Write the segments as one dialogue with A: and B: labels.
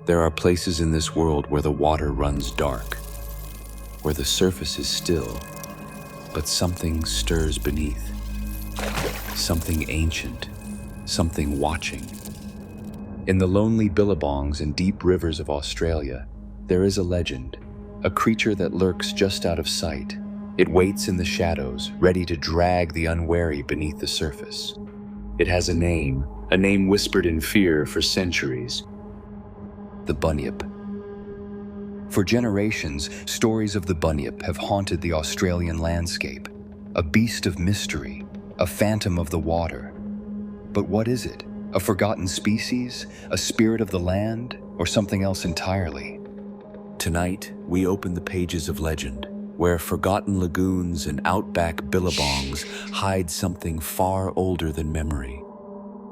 A: There are places in this world where the water runs dark, where the surface is still, but something stirs beneath. Something ancient, something watching. In the lonely billabongs and deep rivers of Australia, there is a legend, a creature that lurks just out of sight. It waits in the shadows, ready to drag the unwary beneath the surface. It has a name whispered in fear for centuries: the Bunyip. For generations, stories of the Bunyip have haunted the Australian landscape, a beast of mystery, a phantom of the water. But what is it? A forgotten species? A spirit of the land? Or something else entirely? Tonight, we open the pages of legend, where forgotten lagoons and outback billabongs hide something far older than memory.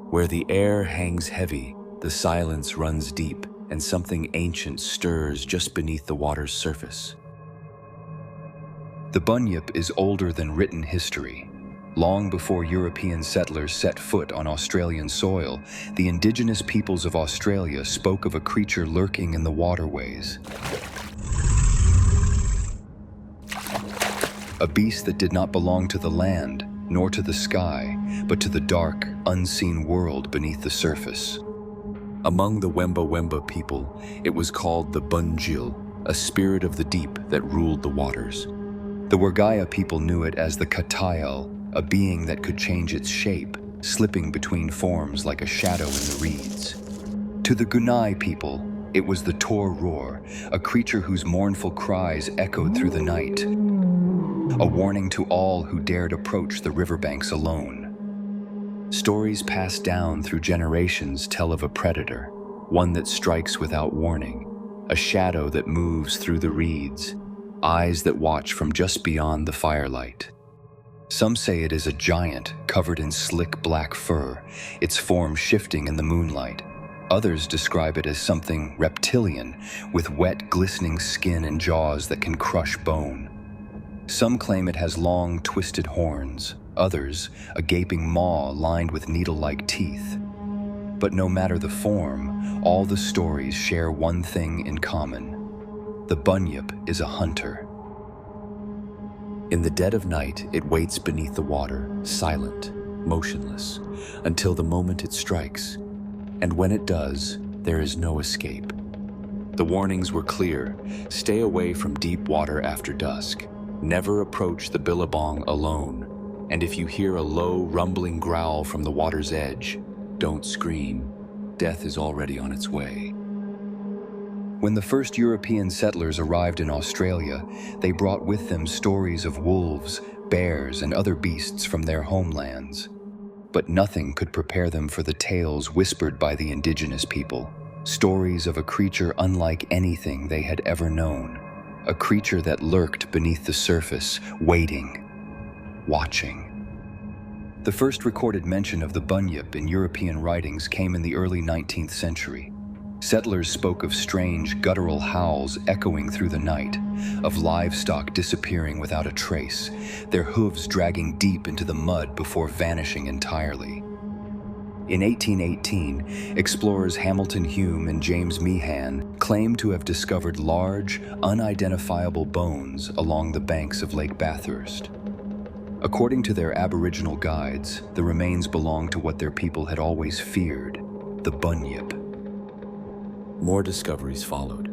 A: Where the air hangs heavy, the silence runs deep, and something ancient stirs just beneath the water's surface. The Bunyip is older than written history. Long before European settlers set foot on Australian soil, the Indigenous peoples of Australia spoke of a creature lurking in the waterways. A beast that did not belong to the land, nor to the sky, but to the dark, unseen world beneath the surface. Among the Wemba Wemba people, it was called the Bunjil, a spirit of the deep that ruled the waters. The Wergaya people knew it as the Katayal, a being that could change its shape, slipping between forms like a shadow in the reeds. To the Gunai people, it was the Tor Roar, a creature whose mournful cries echoed through the night, a warning to all who dared approach the riverbanks alone. Stories passed down through generations tell of a predator, one that strikes without warning, a shadow that moves through the reeds, eyes that watch from just beyond the firelight. Some say it is a giant covered in slick black fur, its form shifting in the moonlight. Others describe it as something reptilian, with wet, glistening skin and jaws that can crush bone. Some claim it has long, twisted horns. Others, a gaping maw lined with needle-like teeth. But no matter the form, all the stories share one thing in common. The Bunyip is a hunter. In the dead of night, it waits beneath the water, silent, motionless, until the moment it strikes. And when it does, there is no escape. The warnings were clear: stay away from deep water after dusk. Never approach the billabong alone. And if you hear a low, rumbling growl from the water's edge, don't scream. Death is already on its way. When the first European settlers arrived in Australia, they brought with them stories of wolves, bears, and other beasts from their homelands. But nothing could prepare them for the tales whispered by the Indigenous people, stories of a creature unlike anything they had ever known, a creature that lurked beneath the surface, waiting, watching. The first recorded mention of the Bunyip in European writings came in the early 19th century. Settlers spoke of strange, guttural howls echoing through the night, of livestock disappearing without a trace, their hooves dragging deep into the mud before vanishing entirely. In 1818, explorers Hamilton Hume and James Meehan claimed to have discovered large, unidentifiable bones along the banks of Lake Bathurst. According to their Aboriginal guides, the remains belonged to what their people had always feared, the Bunyip. More discoveries followed.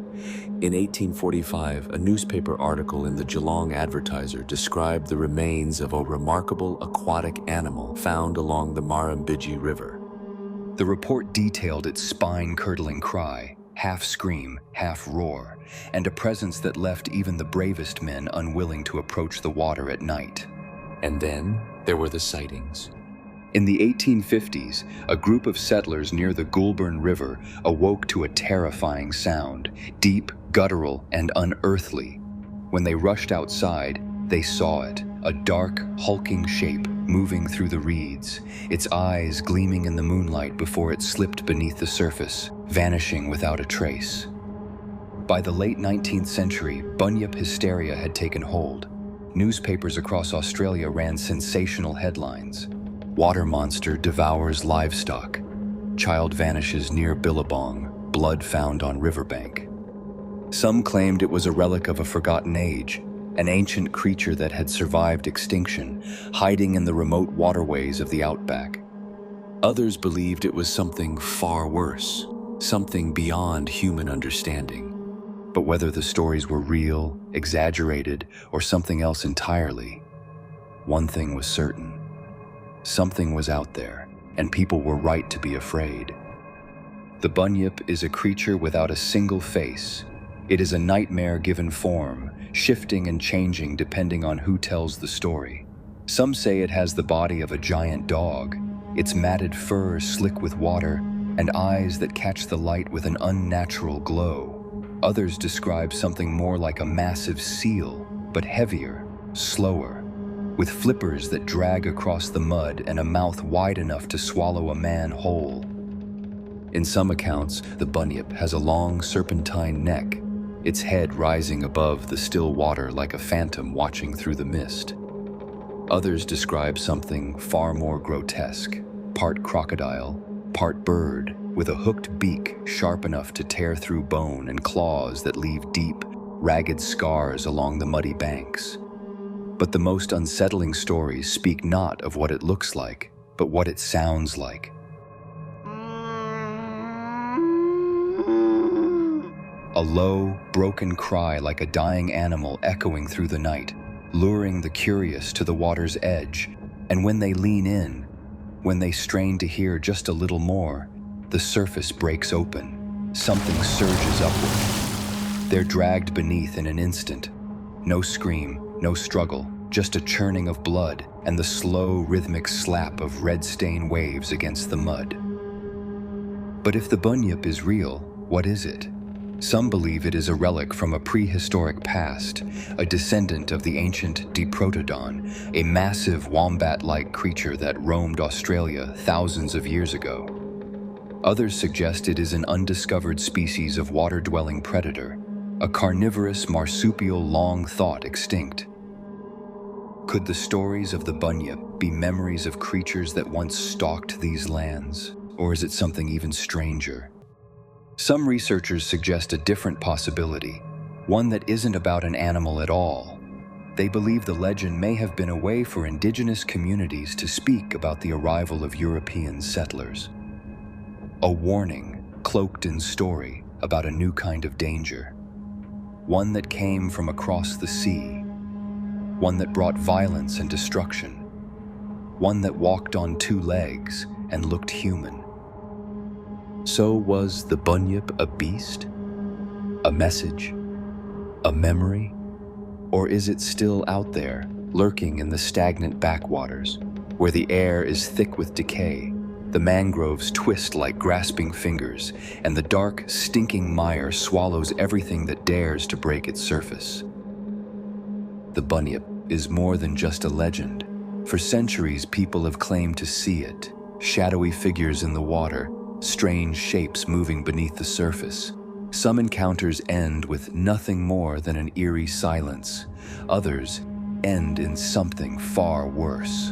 A: In 1845, a newspaper article in the Geelong Advertiser described the remains of a remarkable aquatic animal found along the Murrumbidgee River. The report detailed its spine-curdling cry, half scream, half roar, and a presence that left even the bravest men unwilling to approach the water at night. And then there were the sightings. In the 1850s, a group of settlers near the Goulburn River awoke to a terrifying sound, deep, guttural, and unearthly. When they rushed outside, they saw it, a dark, hulking shape moving through the reeds, its eyes gleaming in the moonlight before it slipped beneath the surface, vanishing without a trace. By the late 19th century, Bunyip hysteria had taken hold. Newspapers across Australia ran sensational headlines. Water monster devours livestock. Child vanishes near billabong. blood found on riverbank. Some claimed it was a relic of a forgotten age, an ancient creature that had survived extinction, hiding in the remote waterways of the outback. Others believed it was something far worse, something beyond human understanding. But whether the stories were real, exaggerated, or something else entirely, one thing was certain. Something was out there, and people were right to be afraid. The Bunyip is a creature without a single face. It is a nightmare given form, shifting and changing depending on who tells the story. Some say it has the body of a giant dog, its matted fur slick with water, and eyes that catch the light with an unnatural glow. Others describe something more like a massive seal, but heavier, slower, with flippers that drag across the mud and a mouth wide enough to swallow a man whole. In some accounts, the Bunyip has a long serpentine neck, its head rising above the still water like a phantom watching through the mist. Others describe something far more grotesque, part crocodile, part bird, with a hooked beak sharp enough to tear through bone and claws that leave deep, ragged scars along the muddy banks. But the most unsettling stories speak not of what it looks like, but what it sounds like. A low, broken cry like a dying animal echoing through the night, luring the curious to the water's edge, and when they lean in, when they strain to hear just a little more, the surface breaks open. Something surges upward. They're dragged beneath in an instant. No scream, no struggle, just a churning of blood and the slow, rhythmic slap of red-stained waves against the mud. But if the Bunyip is real, what is it? Some believe it is a relic from a prehistoric past, a descendant of the ancient Diprotodon, a massive wombat-like creature that roamed Australia thousands of years ago. Others suggest it is an undiscovered species of water-dwelling predator, a carnivorous marsupial long thought extinct. Could the stories of the Bunyip be memories of creatures that once stalked these lands, or is it something even stranger? Some researchers suggest a different possibility, one that isn't about an animal at all. They believe the legend may have been a way for indigenous communities to speak about the arrival of European settlers. A warning, cloaked in story, about a new kind of danger. One that came from across the sea. One that brought violence and destruction. One that walked on two legs and looked human. So was the Bunyip a beast? A message? A memory? Or is it still out there, lurking in the stagnant backwaters, where the air is thick with decay, the mangroves twist like grasping fingers, and the dark, stinking mire swallows everything that dares to break its surface? The Bunyip is more than just a legend. For centuries, people have claimed to see it, shadowy figures in the water, strange shapes moving beneath the surface. Some encounters end with nothing more than an eerie silence. Others end in something far worse.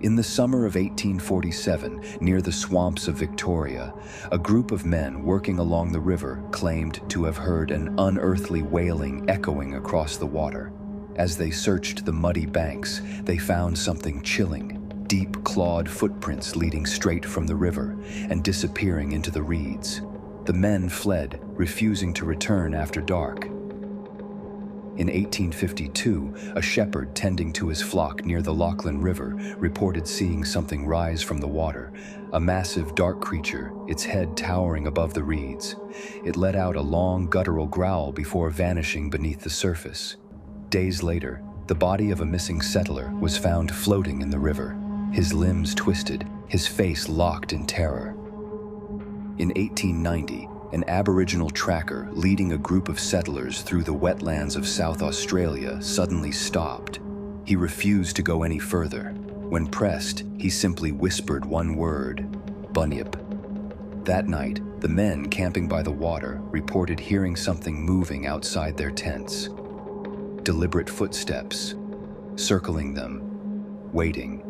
A: In the summer of 1847, near the swamps of Victoria, a group of men working along the river claimed to have heard an unearthly wailing echoing across the water. As they searched the muddy banks, they found something chilling. Deep clawed footprints leading straight from the river and disappearing into the reeds. The men fled, refusing to return after dark. In 1852, a shepherd tending to his flock near the Lachlan River reported seeing something rise from the water, a massive dark creature, its head towering above the reeds. It let out a long guttural growl before vanishing beneath the surface. Days later, the body of a missing settler was found floating in the river. His limbs twisted, his face locked in terror. In 1890, an Aboriginal tracker leading a group of settlers through the wetlands of South Australia suddenly stopped. He refused to go any further. When pressed, he simply whispered one word: Bunyip. That night, the men camping by the water reported hearing something moving outside their tents. Deliberate footsteps, circling them, waiting.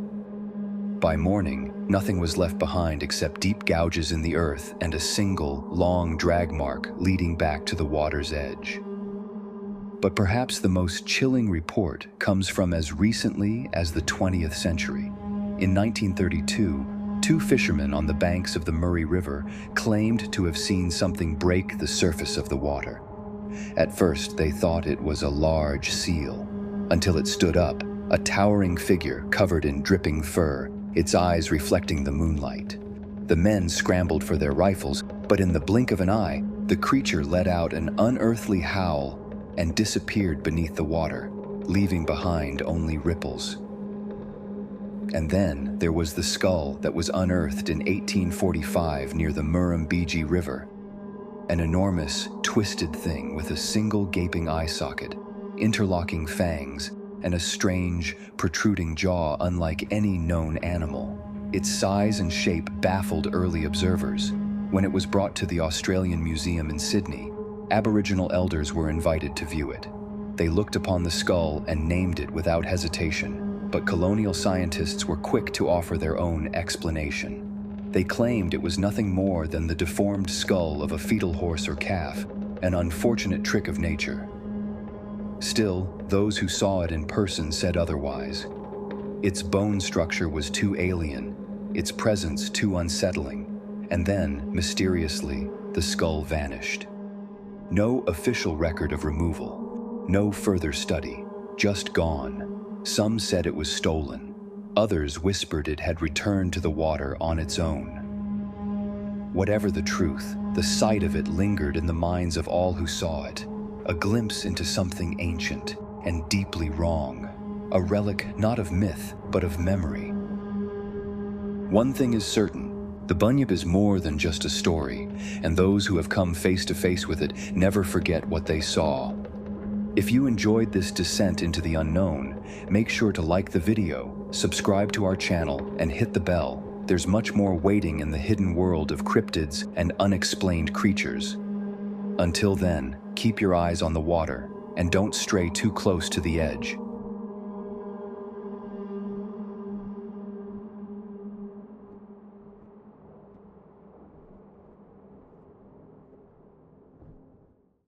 A: By morning, nothing was left behind except deep gouges in the earth and a single, long drag mark leading back to the water's edge. But perhaps the most chilling report comes from as recently as the 20th century. In 1932, two fishermen on the banks of the Murray River claimed to have seen something break the surface of the water. At first, they thought it was a large seal, until it stood up, a towering figure covered in dripping fur, its eyes reflecting the moonlight. The men scrambled for their rifles, but in the blink of an eye, the creature let out an unearthly howl and disappeared beneath the water, leaving behind only ripples. And then there was the skull that was unearthed in 1845 near the Murrumbidgee River. An enormous, twisted thing with a single gaping eye socket, interlocking fangs, and a strange, protruding jaw unlike any known animal. Its size and shape baffled early observers. When it was brought to the Australian Museum in Sydney, Aboriginal elders were invited to view it. They looked upon the skull and named it without hesitation, but colonial scientists were quick to offer their own explanation. They claimed it was nothing more than the deformed skull of a fetal horse or calf, an unfortunate trick of nature. Still, those who saw it in person said otherwise. Its bone structure was too alien, its presence too unsettling, and then, mysteriously, the skull vanished. No official record of removal, no further study, just gone. Some said it was stolen. Others whispered it had returned to the water on its own. Whatever the truth, the sight of it lingered in the minds of all who saw it, a glimpse into something ancient and deeply wrong, a relic not of myth, but of memory. One thing is certain, the Bunyip is more than just a story, and those who have come face to face with it never forget what they saw. If you enjoyed this descent into the unknown, make sure to like the video, subscribe to our channel, and hit the bell. There's much more waiting in the hidden world of cryptids and unexplained creatures. Until then, keep your eyes on the water, and don't stray too close to the edge.